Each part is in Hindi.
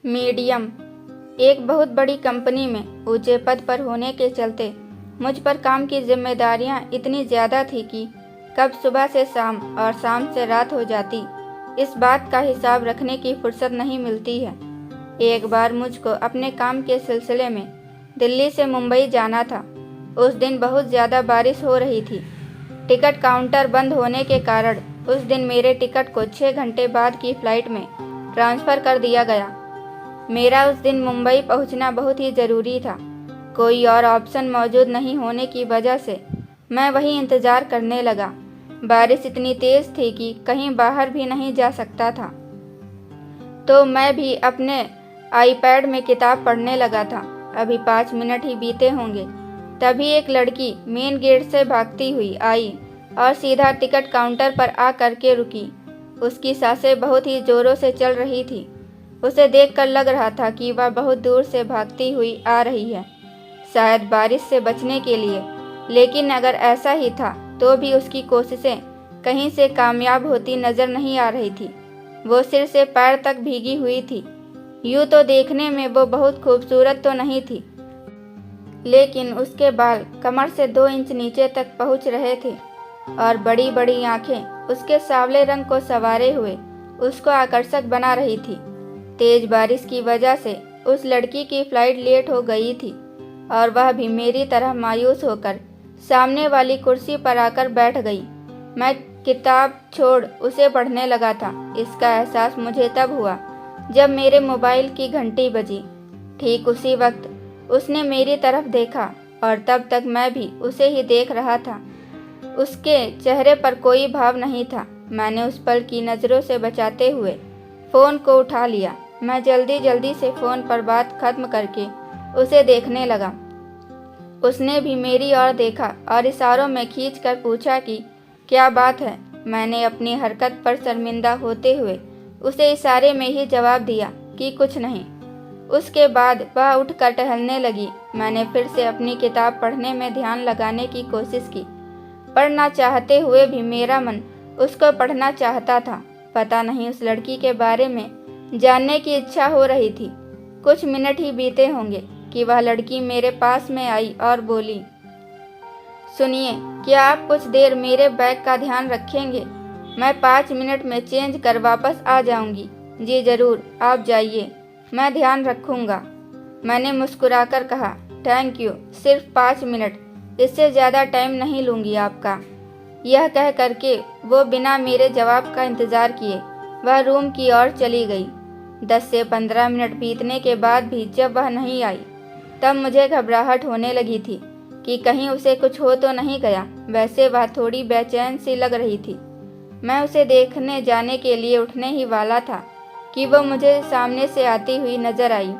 मीडियम। एक बहुत बड़ी कंपनी में ऊंचे पद पर होने के चलते मुझ पर काम की जिम्मेदारियां इतनी ज़्यादा थी कि कब सुबह से शाम और शाम से रात हो जाती, इस बात का हिसाब रखने की फुर्सत नहीं मिलती है। एक बार मुझको अपने काम के सिलसिले में दिल्ली से मुंबई जाना था। उस दिन बहुत ज़्यादा बारिश हो रही थी। टिकट काउंटर बंद होने के कारण उस दिन मेरे टिकट को 6 घंटे बाद की फ़्लाइट में ट्रांसफ़र कर दिया गया। मेरा उस दिन मुंबई पहुंचना बहुत ही ज़रूरी था। कोई और ऑप्शन मौजूद नहीं होने की वजह से मैं वहीं इंतज़ार करने लगा। बारिश इतनी तेज़ थी कि कहीं बाहर भी नहीं जा सकता था, तो मैं भी अपने आईपैड में किताब पढ़ने लगा था। अभी 5 मिनट ही बीते होंगे, तभी एक लड़की मेन गेट से भागती हुई आई और सीधा टिकट काउंटर पर आ करके रुकी। उसकी सांसें बहुत ही ज़ोरों से चल रही थी। उसे देखकर लग रहा था कि वह बहुत दूर से भागती हुई आ रही है, शायद बारिश से बचने के लिए। लेकिन अगर ऐसा ही था तो भी उसकी कोशिशें कहीं से कामयाब होती नजर नहीं आ रही थी। वो सिर से पैर तक भीगी हुई थी। यूँ तो देखने में वो बहुत खूबसूरत तो नहीं थी, लेकिन उसके बाल कमर से 2 इंच नीचे तक पहुंच रहे थे और बड़ी बड़ी आंखें उसके सांवले रंग को संवारे हुए उसको आकर्षक बना रही थी। तेज बारिश की वजह से उस लड़की की फ्लाइट लेट हो गई थी और वह भी मेरी तरह मायूस होकर सामने वाली कुर्सी पर आकर बैठ गई। मैं किताब छोड़ उसे पढ़ने लगा था। इसका एहसास मुझे तब हुआ जब मेरे मोबाइल की घंटी बजी। ठीक उसी वक्त उसने मेरी तरफ देखा और तब तक मैं भी उसे ही देख रहा था। उसके चेहरे पर कोई भाव नहीं था। मैंने उस पल की नज़रों से बचाते हुए फ़ोन को उठा लिया। मैं जल्दी जल्दी से फ़ोन पर बात खत्म करके उसे देखने लगा। उसने भी मेरी ओर देखा और इशारों में खींचकर पूछा कि क्या बात है। मैंने अपनी हरकत पर शर्मिंदा होते हुए उसे इशारे में ही जवाब दिया कि कुछ नहीं। उसके बाद वह उठकर टहलने लगी। मैंने फिर से अपनी किताब पढ़ने में ध्यान लगाने की कोशिश की। पढ़ना चाहते हुए भी मेरा मन उसको पढ़ना चाहता था। पता नहीं उस लड़की के बारे में जानने की इच्छा हो रही थी। कुछ मिनट ही बीते होंगे कि वह लड़की मेरे पास में आई और बोली, सुनिए, क्या आप कुछ देर मेरे बैग का ध्यान रखेंगे? मैं 5 मिनट में चेंज कर वापस आ जाऊंगी। जी ज़रूर, आप जाइए, मैं ध्यान रखूंगा। मैंने मुस्कुराकर कहा, थैंक यू, सिर्फ 5 मिनट, इससे ज़्यादा टाइम नहीं लूँगी आपका। यह कह करके वो बिना मेरे जवाब का इंतज़ार किए वह रूम की ओर चली गई। 10 से 15 मिनट बीतने के बाद भी जब वह नहीं आई, तब मुझे घबराहट होने लगी थी कि कहीं उसे कुछ हो तो नहीं गया। वैसे वह थोड़ी बेचैन सी लग रही थी। मैं उसे देखने जाने के लिए उठने ही वाला था कि वो मुझे सामने से आती हुई नजर आई।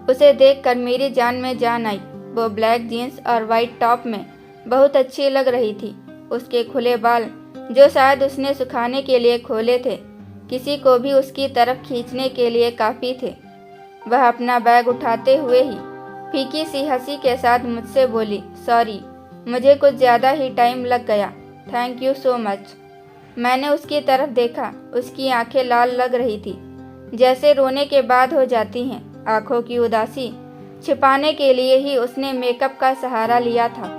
उसे देखकर मेरी जान में जान आई। वो ब्लैक जीन्स और वाइट टॉप में बहुत अच्छी लग रही थी। उसके खुले बाल, जो शायद उसने सुखाने के लिए खोले थे, किसी को भी उसकी तरफ खींचने के लिए काफ़ी थे। वह अपना बैग उठाते हुए ही फीकी सी हंसी के साथ मुझसे बोली, सॉरी, मुझे कुछ ज़्यादा ही टाइम लग गया। Thank you so much. मैंने उसकी तरफ देखा। उसकी आंखें लाल लग रही थी, जैसे रोने के बाद हो जाती हैं। आंखों की उदासी छिपाने के लिए ही उसने मेकअप का सहारा लिया था,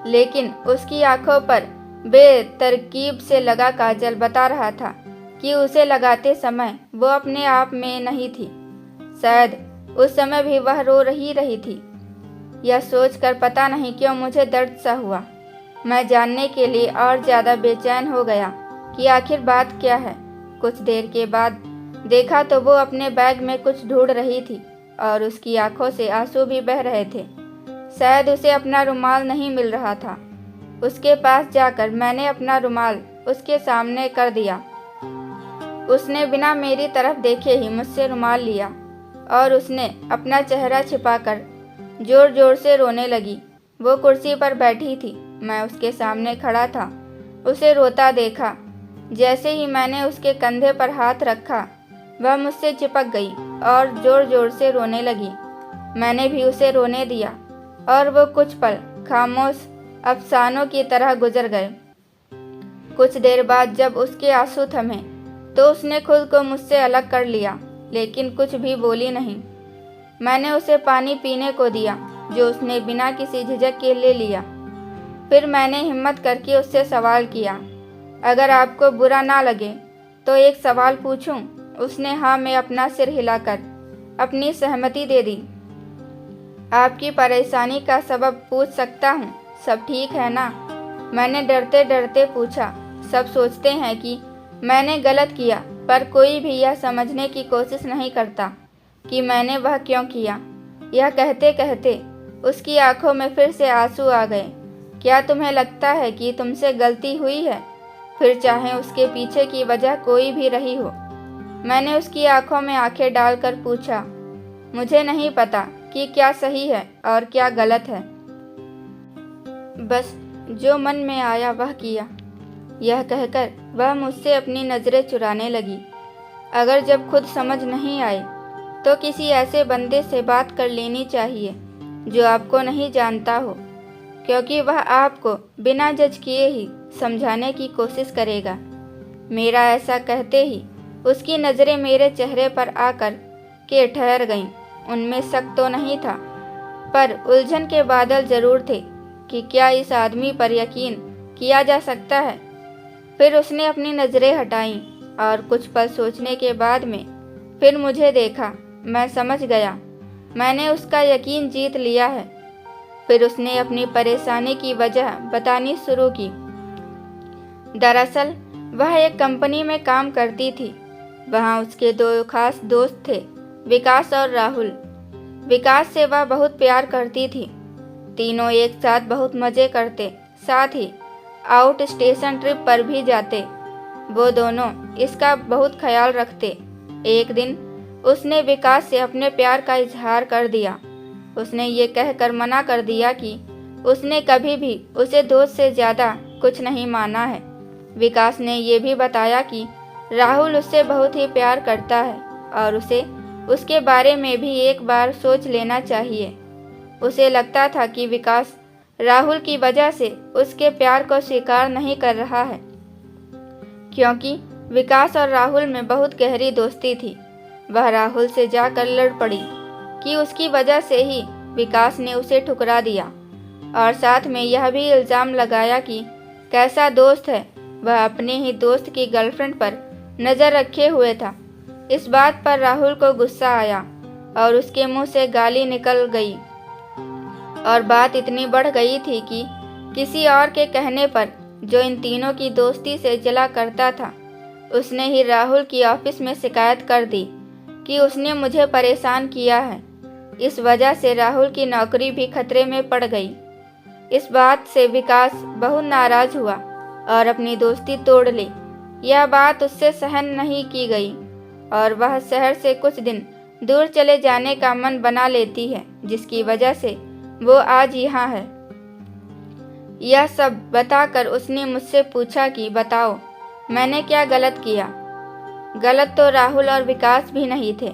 लेकिन उसकी आंखों पर बेतरकीब से लगा काजल बता रहा था कि उसे लगाते समय वो अपने आप में नहीं थी। शायद उस समय भी वह रो रही थी। यह सोचकर पता नहीं क्यों मुझे दर्द सा हुआ। मैं जानने के लिए और ज़्यादा बेचैन हो गया कि आखिर बात क्या है। कुछ देर के बाद देखा तो वो अपने बैग में कुछ ढूंढ रही थी और उसकी आंखों से आंसू भी बह रहे थे। शायद उसे अपना रुमाल नहीं मिल रहा था। उसके पास जाकर मैंने अपना रुमाल उसके सामने कर दिया। उसने बिना मेरी तरफ देखे ही मुझसे रुमाल लिया और उसने अपना चेहरा छिपाकर जोर जोर से रोने लगी। वो कुर्सी पर बैठी थी, मैं उसके सामने खड़ा था। उसे रोता देखा। जैसे ही मैंने उसके कंधे पर हाथ रखा, वह मुझसे चिपक गई और जोर जोर से रोने लगी। मैंने भी उसे रोने दिया और वो कुछ पल खामोश अफसानों की तरह गुजर गए। कुछ देर बाद जब उसके आंसू थमे तो उसने खुद को मुझसे अलग कर लिया लेकिन कुछ भी बोली नहीं। मैंने उसे पानी पीने को दिया, जो उसने बिना किसी झिझक के ले लिया। फिर मैंने हिम्मत करके उससे सवाल किया, अगर आपको बुरा ना लगे तो एक सवाल पूछूं? उसने हाँ में अपना सिर हिलाकर अपनी सहमति दे दी। आपकी परेशानी का सबब पूछ सकता हूँ? सब ठीक है ना? मैंने डरते डरते पूछा। सब सोचते हैं कि मैंने गलत किया, पर कोई भी यह समझने की कोशिश नहीं करता कि मैंने वह क्यों किया। यह कहते कहते उसकी आंखों में फिर से आंसू आ गए। क्या तुम्हें लगता है कि तुमसे गलती हुई है, फिर चाहे उसके पीछे की वजह कोई भी रही हो? मैंने उसकी आंखों में आंखें डालकर पूछा। मुझे नहीं पता कि क्या सही है और क्या गलत है, बस जो मन में आया वह किया। यह कहकर वह मुझसे अपनी नज़रें चुराने लगी। अगर जब खुद समझ नहीं आए तो किसी ऐसे बंदे से बात कर लेनी चाहिए जो आपको नहीं जानता हो, क्योंकि वह आपको बिना जज किए ही समझाने की कोशिश करेगा। मेरा ऐसा कहते ही उसकी नज़रें मेरे चेहरे पर आकर के ठहर गईं। उनमें शक तो नहीं था, पर उलझन के बादल जरूर थे कि क्या इस आदमी पर यकीन किया जा सकता है। फिर उसने अपनी नज़रें हटाईं और कुछ पल सोचने के बाद में फिर मुझे देखा। मैं समझ गया, मैंने उसका यकीन जीत लिया है। फिर उसने अपनी परेशानी की वजह बतानी शुरू की। दरअसल वह एक कंपनी में काम करती थी। वहाँ उसके दो खास दोस्त थे, विकास और राहुल। विकास से वह बहुत प्यार करती थी। तीनों एक साथ बहुत मज़े करते, साथ ही आउट स्टेशन ट्रिप पर भी जाते। वो दोनों इसका बहुत ख्याल रखते। एक दिन उसने विकास से अपने प्यार का इजहार कर दिया। उसने ये कहकर मना कर दिया कि उसने कभी भी उसे दोस्त से ज़्यादा कुछ नहीं माना है। विकास ने यह भी बताया कि राहुल उससे बहुत ही प्यार करता है और उसे उसके बारे में भी एक बार सोच लेना चाहिए। उसे लगता था कि विकास राहुल की वजह से उसके प्यार को स्वीकार नहीं कर रहा है, क्योंकि विकास और राहुल में बहुत गहरी दोस्ती थी। वह राहुल से जाकर लड़ पड़ी कि उसकी वजह से ही विकास ने उसे ठुकरा दिया, और साथ में यह भी इल्ज़ाम लगाया कि कैसा दोस्त है, वह अपने ही दोस्त की गर्लफ्रेंड पर नज़र रखे हुए था। इस बात पर राहुल को गुस्सा आया और उसके मुंह से गाली निकल गई, और बात इतनी बढ़ गई थी कि किसी और के कहने पर, जो इन तीनों की दोस्ती से जला करता था, उसने ही राहुल की ऑफिस में शिकायत कर दी कि उसने मुझे परेशान किया है। इस वजह से राहुल की नौकरी भी खतरे में पड़ गई। इस बात से विकास बहुत नाराज हुआ और अपनी दोस्ती तोड़ ली। यह बात उससे सहन नहीं की गई और वह शहर से कुछ दिन दूर चले जाने का मन बना लेती है, जिसकी वजह से वो आज यहाँ है। यह सब बताकर उसने मुझसे पूछा कि बताओ, मैंने क्या गलत किया? गलत तो राहुल और विकास भी नहीं थे।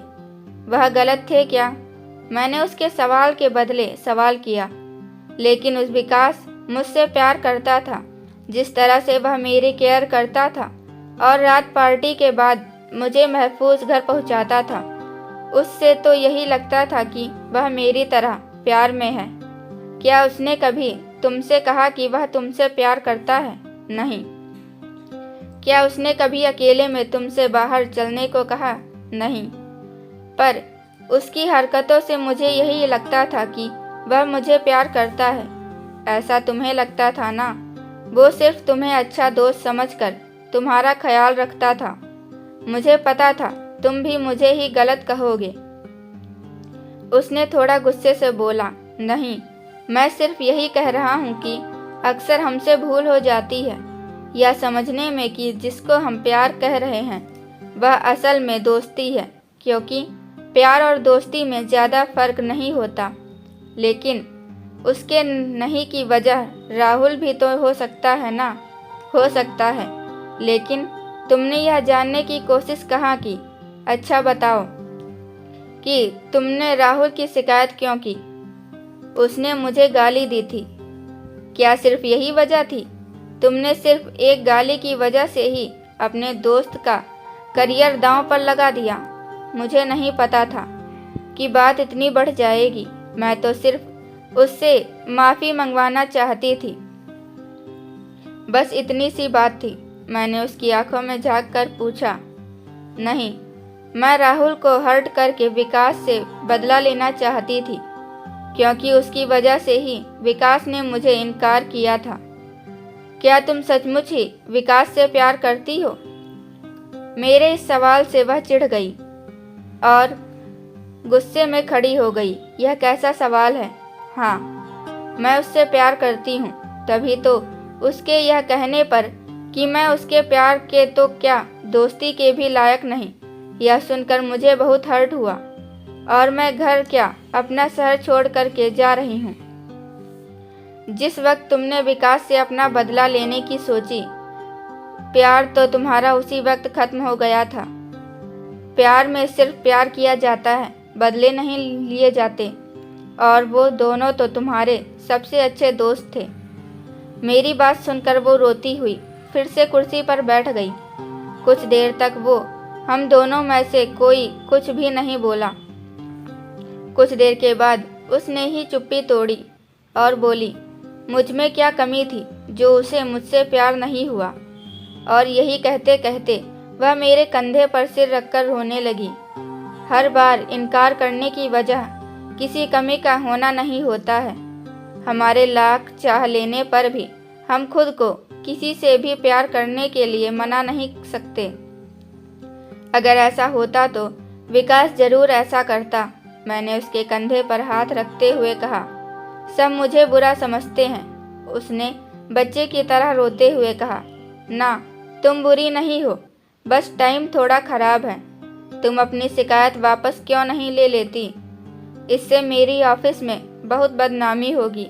वह गलत थे क्या? मैंने उसके सवाल के बदले सवाल किया। लेकिन उस विकास मुझसे प्यार करता था, जिस तरह से वह मेरी केयर करता था और रात पार्टी के बाद मुझे महफूज घर पहुंचाता था, उससे तो यही लगता था कि वह मेरी तरह प्यार में है। क्या उसने कभी तुमसे कहा कि वह तुमसे प्यार करता है? नहीं। क्या उसने कभी अकेले में तुमसे बाहर चलने को कहा? नहीं। पर उसकी हरकतों से मुझे यही लगता था कि वह मुझे प्यार करता है। ऐसा तुम्हें लगता था ना? वो सिर्फ तुम्हें अच्छा दोस्त समझकर तुम्हारा ख्याल रखता था। मुझे पता था तुम भी मुझे ही गलत कहोगे। उसने थोड़ा गुस्से से बोला, नहीं, मैं सिर्फ यही कह रहा हूँ कि अक्सर हमसे भूल हो जाती है यह समझने में कि जिसको हम प्यार कह रहे हैं वह असल में दोस्ती है, क्योंकि प्यार और दोस्ती में ज़्यादा फर्क नहीं होता। लेकिन उसके नहीं की वजह राहुल भी तो हो सकता है ना? हो सकता है, लेकिन तुमने यह जानने की कोशिश कहाँ की? अच्छा बताओ कि तुमने राहुल की शिकायत क्यों की? उसने मुझे गाली दी थी। क्या सिर्फ यही वजह थी? तुमने सिर्फ एक गाली की वजह से ही अपने दोस्त का करियर दांव पर लगा दिया? मुझे नहीं पता था कि बात इतनी बढ़ जाएगी। मैं तो सिर्फ उससे माफ़ी मंगवाना चाहती थी, बस इतनी सी बात थी। मैंने उसकी आंखों में झांक कर पूछा, नहीं, मैं राहुल को हर्ट करके विकास से बदला लेना चाहती थी, क्योंकि उसकी वजह से ही विकास ने मुझे इनकार किया था। क्या तुम सचमुच ही विकास से प्यार करती हो? मेरे इस सवाल से वह चिढ़ गई और गुस्से में खड़ी हो गई। यह कैसा सवाल है? हाँ, मैं उससे प्यार करती हूँ। तभी तो उसके यह कहने पर कि मैं उसके प्यार के तो क्या दोस्ती के भी लायक नहीं, यह सुनकर मुझे बहुत हर्ट हुआ और मैं घर क्या अपना शहर छोड़ करके जा रही हूँ। जिस वक्त तुमने विकास से अपना बदला लेने की सोची, प्यार तो तुम्हारा उसी वक्त खत्म हो गया था। प्यार में सिर्फ प्यार किया जाता है, बदले नहीं लिए जाते, और वो दोनों तो तुम्हारे सबसे अच्छे दोस्त थे। मेरी बात सुनकर वो रोती हुई फिर से कुर्सी पर बैठ गई। कुछ देर तक वो हम दोनों में से कोई कुछ भी नहीं बोला। कुछ देर के बाद उसने ही चुप्पी तोड़ी और बोली, मुझ में क्या कमी थी जो उसे मुझसे प्यार नहीं हुआ? और यही कहते कहते वह मेरे कंधे पर सिर रखकर रोने लगी। हर बार इनकार करने की वजह किसी कमी का होना नहीं होता है। हमारे लाख चाह लेने पर भी हम खुद को किसी से भी प्यार करने के लिए मना नहीं सकते। अगर ऐसा होता तो विकास जरूर ऐसा करता। मैंने उसके कंधे पर हाथ रखते हुए कहा, सब मुझे बुरा समझते हैं। उसने बच्चे की तरह रोते हुए कहा, ना, तुम बुरी नहीं हो, बस टाइम थोड़ा खराब है। तुम अपनी शिकायत वापस क्यों नहीं ले लेती? इससे मेरी ऑफिस में बहुत बदनामी होगी,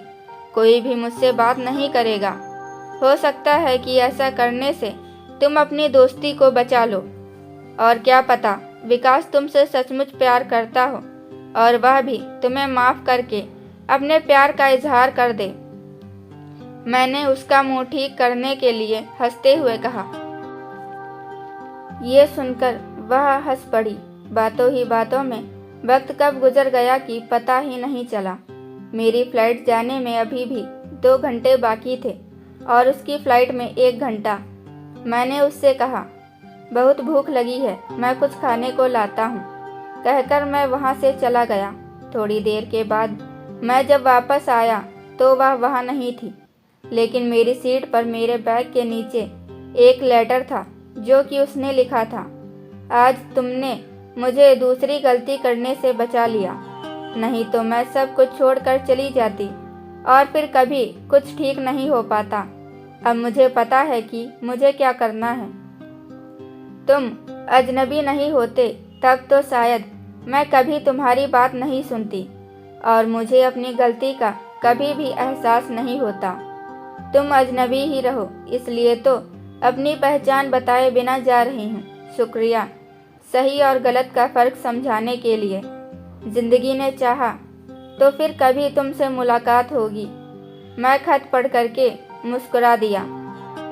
कोई भी मुझसे बात नहीं करेगा। हो सकता है कि ऐसा करने से तुम अपनी दोस्ती को बचा लो। और क्या पता विकास तुमसे सचमुच प्यार करता हो और वह भी तुम्हें माफ़ करके अपने प्यार का इजहार कर दे। मैंने उसका मुंह ठीक करने के लिए हंसते हुए कहा। ये सुनकर वह हंस पड़ी। बातों ही बातों में वक्त कब गुजर गया कि पता ही नहीं चला। मेरी फ्लाइट जाने में अभी भी 2 घंटे बाकी थे और उसकी फ्लाइट में 1 घंटा। मैंने उससे कहा, बहुत भूख लगी है, मैं कुछ खाने को लाता हूँ, कहकर मैं वहाँ से चला गया। थोड़ी देर के बाद मैं जब वापस आया तो वह वहाँ नहीं थी, लेकिन मेरी सीट पर मेरे बैग के नीचे एक लेटर था जो कि उसने लिखा था, आज तुमने मुझे दूसरी गलती करने से बचा लिया, नहीं तो मैं सब कुछ छोड़कर चली जाती और फिर कभी कुछ ठीक नहीं हो पाता। अब मुझे पता है कि मुझे क्या करना है। तुम अजनबी नहीं होते तब तो शायद मैं कभी तुम्हारी बात नहीं सुनती और मुझे अपनी गलती का कभी भी एहसास नहीं होता। तुम अजनबी ही रहो, इसलिए तो अपनी पहचान बताए बिना जा रही हूँ। शुक्रिया सही और गलत का फ़र्क समझाने के लिए। ज़िंदगी ने चाहा तो फिर कभी तुमसे मुलाकात होगी। मैं खत पढ़ करके मुस्कुरा दिया।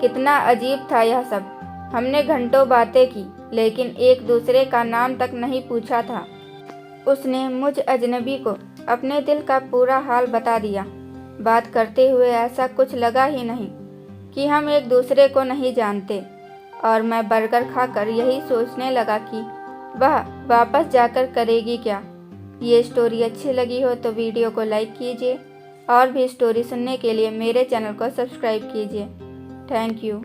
कितना अजीब था यह सब। हमने घंटों बातें की, लेकिन एक दूसरे का नाम तक नहीं पूछा था। उसने मुझ अजनबी को अपने दिल का पूरा हाल बता दिया। बात करते हुए ऐसा कुछ लगा ही नहीं कि हम एक दूसरे को नहीं जानते, और मैं बर्गर खाकर यही सोचने लगा कि वह वापस जाकर करेगी क्या। ये स्टोरी अच्छी लगी हो तो वीडियो को लाइक कीजिए और भी स्टोरी सुनने के लिए मेरे चैनल को सब्सक्राइब कीजिए। Thank you.